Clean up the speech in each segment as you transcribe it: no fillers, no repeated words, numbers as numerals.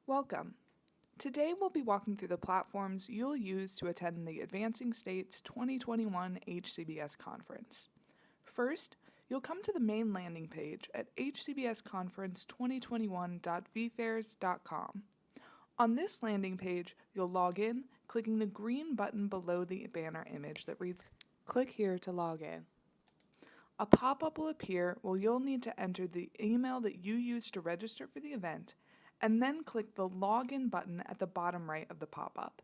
Welcome. Today we'll be walking through the platforms you'll use to attend the Advancing States 2021 HCBS Conference. First, you'll come to the main landing page at hcbsconference2021.vfairs.com. On this landing page, you'll log in, clicking the green button below the banner image that reads, "Click here to log in." A pop-up will appear where you'll need to enter the email that you used to register for the event, and then click the Login button at the bottom right of the pop-up.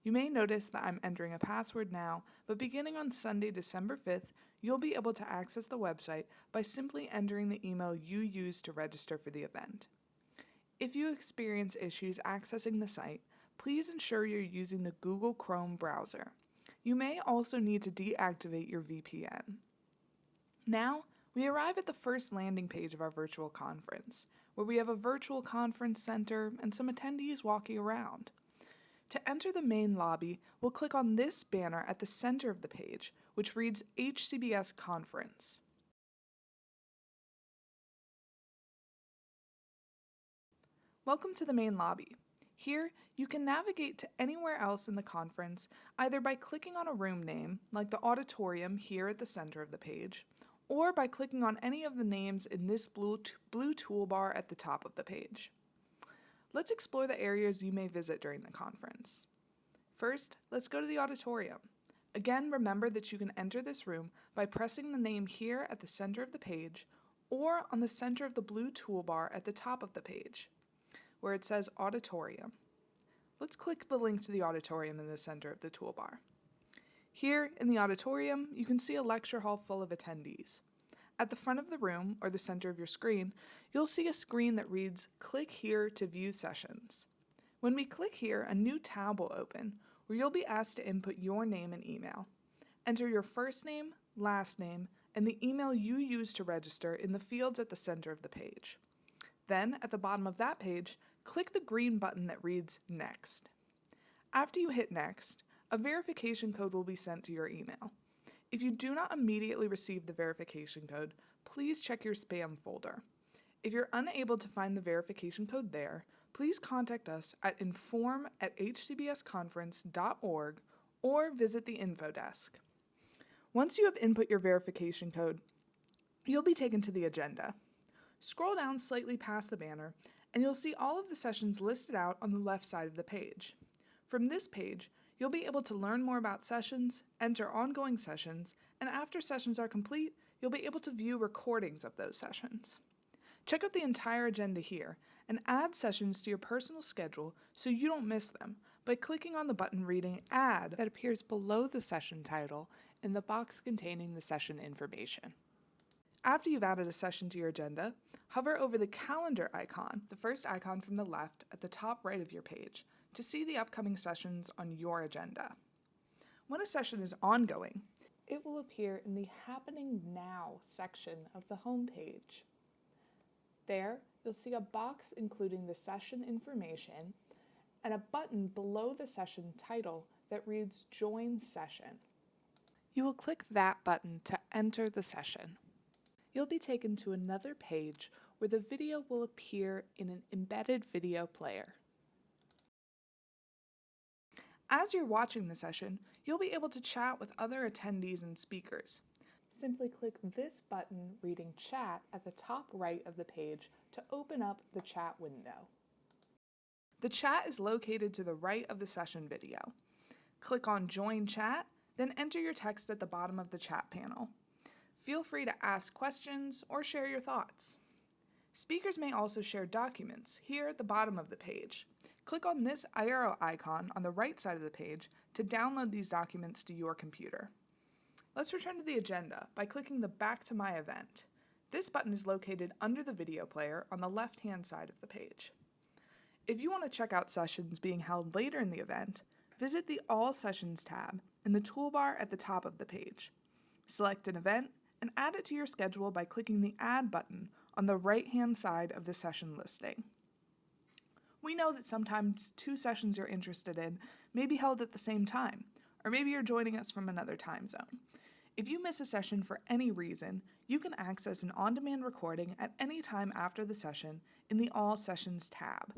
You may notice that I'm entering a password now, but beginning on Sunday, December 5th, you'll be able to access the website by simply entering the email you used to register for the event. If you experience issues accessing the site, please ensure you're using the Google Chrome browser. You may also need to deactivate your VPN. Now, we arrive at the first landing page of our virtual conference, where we have a virtual conference center and some attendees walking around. To enter the main lobby, we'll click on this banner at the center of the page, which reads HCBS Conference. Welcome to the main lobby. Here, you can navigate to anywhere else in the conference, either by clicking on a room name, like the Auditorium here at the center of the page, or by clicking on any of the names in this blue toolbar at the top of the page. Let's explore the areas you may visit during the conference. First, let's go to the auditorium. Again, remember that you can enter this room by pressing the name here at the center of the page, or on the center of the blue toolbar at the top of the page, where it says Auditorium. Let's click the link to the auditorium in the center of the toolbar. Here, in the auditorium, you can see a lecture hall full of attendees. At the front of the room, or the center of your screen, you'll see a screen that reads, "Click here to view sessions." When we click here, a new tab will open, where you'll be asked to input your name and email. Enter your first name, last name, and the email you used to register in the fields at the center of the page. Then, at the bottom of that page, click the green button that reads Next. After you hit Next, a verification code will be sent to your email. If you do not immediately receive the verification code, please check your spam folder. If you're unable to find the verification code there, please contact us at inform@hcbsconference.org or visit the info desk. Once you have input your verification code, you'll be taken to the agenda. Scroll down slightly past the banner, and you'll see all of the sessions listed out on the left side of the page. From this page, you'll be able to learn more about sessions, enter ongoing sessions, and after sessions are complete, you'll be able to view recordings of those sessions. Check out the entire agenda here and add sessions to your personal schedule so you don't miss them by clicking on the button reading Add that appears below the session title in the box containing the session information. After you've added a session to your agenda, hover over the calendar icon, the first icon from the left at the top right of your page, to see the upcoming sessions on your agenda. When a session is ongoing, it will appear in the Happening Now section of the home page. There, you'll see a box including the session information and a button below the session title that reads Join Session. You will click that button to enter the session. You'll be taken to another page where the video will appear in an embedded video player. As you're watching the session, you'll be able to chat with other attendees and speakers. Simply click this button reading Chat at the top right of the page to open up the chat window. The chat is located to the right of the session video. Click on Join Chat, then enter your text at the bottom of the chat panel. Feel free to ask questions or share your thoughts. Speakers may also share documents here at the bottom of the page. Click on this arrow icon on the right side of the page to download these documents to your computer. Let's return to the agenda by clicking the Back to My Event. This button is located under the video player on the left-hand side of the page. If you want to check out sessions being held later in the event, visit the All Sessions tab in the toolbar at the top of the page. Select an event and add it to your schedule by clicking the Add button on the right-hand side of the session listing. We know that sometimes two sessions you're interested in may be held at the same time, or maybe you're joining us from another time zone. If you miss a session for any reason, you can access an on-demand recording at any time after the session in the All Sessions tab.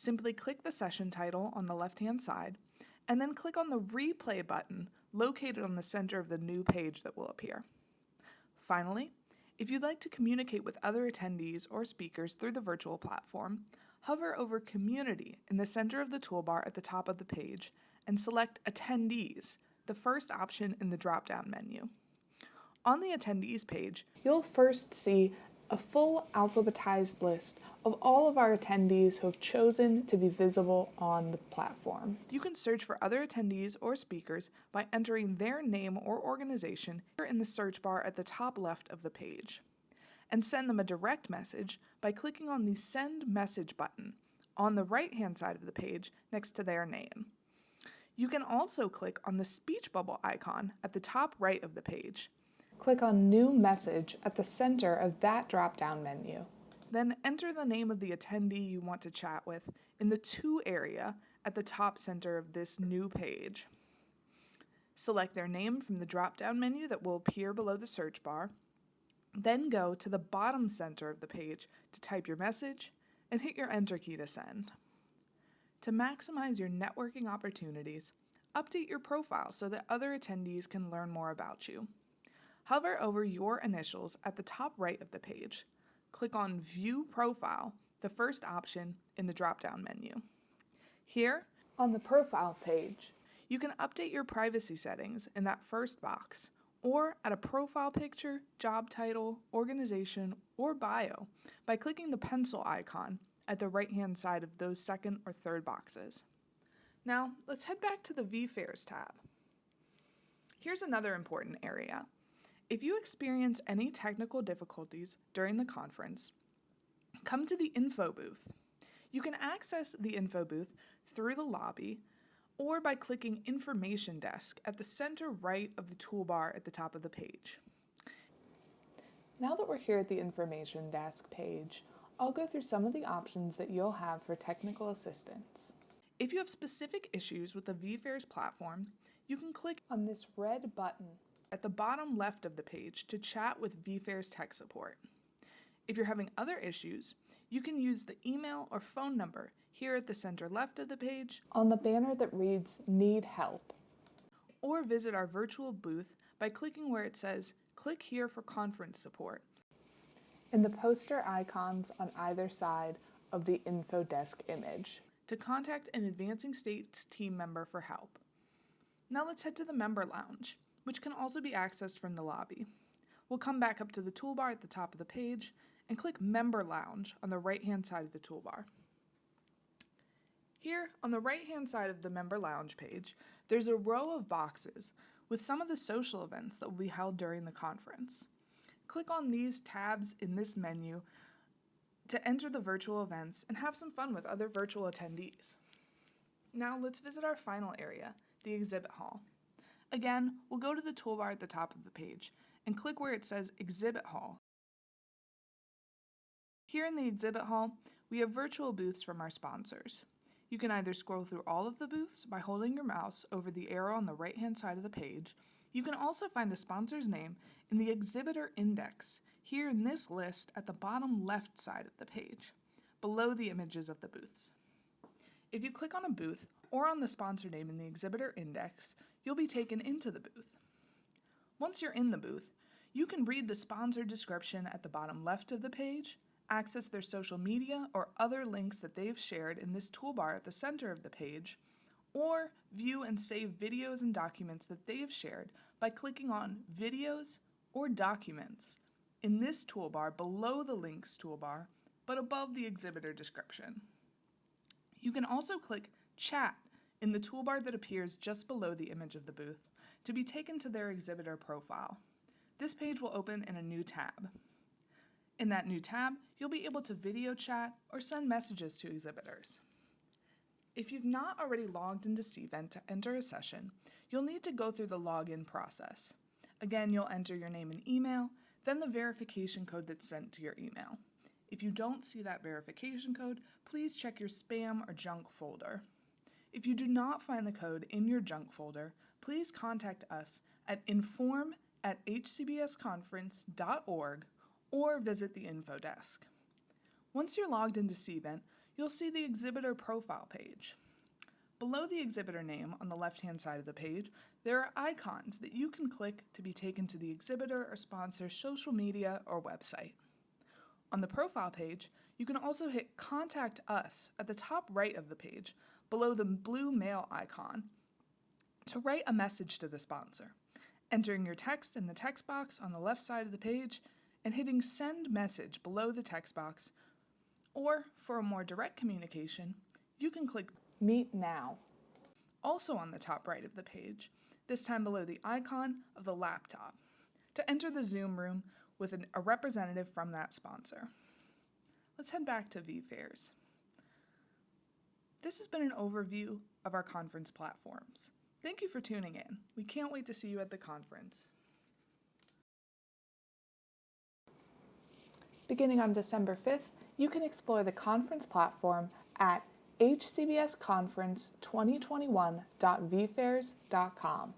Simply click the session title on the left-hand side, and then click on the Replay button located on the center of the new page that will appear. Finally, if you'd like to communicate with other attendees or speakers through the virtual platform, hover over Community in the center of the toolbar at the top of the page and select Attendees, the first option in the drop-down menu. On the Attendees page, you'll first see a full alphabetized list of all of our attendees who have chosen to be visible on the platform. You can search for other attendees or speakers by entering their name or organization here in the search bar at the top left of the page, and send them a direct message by clicking on the Send Message button on the right-hand side of the page next to their name. You can also click on the speech bubble icon at the top right of the page. Click on New Message at the center of that drop-down menu. Then enter the name of the attendee you want to chat with in the To area at the top center of this new page. Select their name from the drop-down menu that will appear below the search bar. Then go to the bottom center of the page to type your message and hit your Enter key to send. To maximize your networking opportunities, update your profile so that other attendees can learn more about you. Hover over your initials at the top right of the page. Click on View Profile, the first option in the drop-down menu. Here, on the Profile page, you can update your privacy settings in that first box, or add a profile picture, job title, organization, or bio by clicking the pencil icon at the right-hand side of those second or third boxes. Now, let's head back to the VFairs tab. Here's another important area. If you experience any technical difficulties during the conference, come to the info booth. You can access the info booth through the lobby or by clicking Information Desk at the center right of the toolbar at the top of the page. Now that we're here at the Information Desk page, I'll go through some of the options that you'll have for technical assistance. If you have specific issues with the VFairs platform, you can click on this red button at the bottom left of the page to chat with VFairs tech support. If you're having other issues, you can use the email or phone number here at the center left of the page on the banner that reads Need Help. Or visit our virtual booth by clicking where it says Click here for conference support and the poster icons on either side of the info desk image to contact an Advancing States team member for help. Now let's head to the member lounge, which can also be accessed from the lobby. We'll come back up to the toolbar at the top of the page and click Member Lounge on the right-hand side of the toolbar. Here, on the right-hand side of the Member Lounge page, there's a row of boxes with some of the social events that will be held during the conference. Click on these tabs in this menu to enter the virtual events and have some fun with other virtual attendees. Now let's visit our final area, the exhibit hall. Again, we'll go to the toolbar at the top of the page and click where it says Exhibit Hall. Here in the exhibit hall, we have virtual booths from our sponsors. You can either scroll through all of the booths by holding your mouse over the arrow on the right-hand side of the page. You can also find a sponsor's name in the exhibitor index here in this list at the bottom left side of the page, below the images of the booths. If you click on a booth or on the sponsor name in the exhibitor index, you'll be taken into the booth. Once you're in the booth, you can read the sponsor description at the bottom left of the page, access their social media or other links that they've shared in this toolbar at the center of the page, or view and save videos and documents that they've shared by clicking on Videos or Documents in this toolbar below the Links toolbar, but above the exhibitor description. You can also click Chat in the toolbar that appears just below the image of the booth to be taken to their exhibitor profile. This page will open in a new tab. In that new tab, you'll be able to video chat or send messages to exhibitors. If you've not already logged into Cvent to enter a session, you'll need to go through the login process. Again, you'll enter your name and email, then the verification code that's sent to your email. If you don't see that verification code, please check your spam or junk folder. If you do not find the code in your junk folder, please contact us at inform@hcbsconference.org or visit the info desk. Once you're logged into Cvent, you'll see the exhibitor profile page. Below the exhibitor name on the left-hand side of the page, there are icons that you can click to be taken to the exhibitor or sponsor's social media or website. On the profile page, you can also hit Contact Us at the top right of the page, below the blue mail icon, to write a message to the sponsor, entering your text in the text box on the left side of the page and hitting Send Message below the text box. Or, for a more direct communication, you can click Meet Now. Also on the top right of the page, this time below the icon of the laptop, to enter the Zoom room with a representative from that sponsor. Let's head back to VFairs. This has been an overview of our conference platforms. Thank you for tuning in. We can't wait to see you at the conference. Beginning on December 5th, you can explore the conference platform at hcbsconference2021.vfairs.com.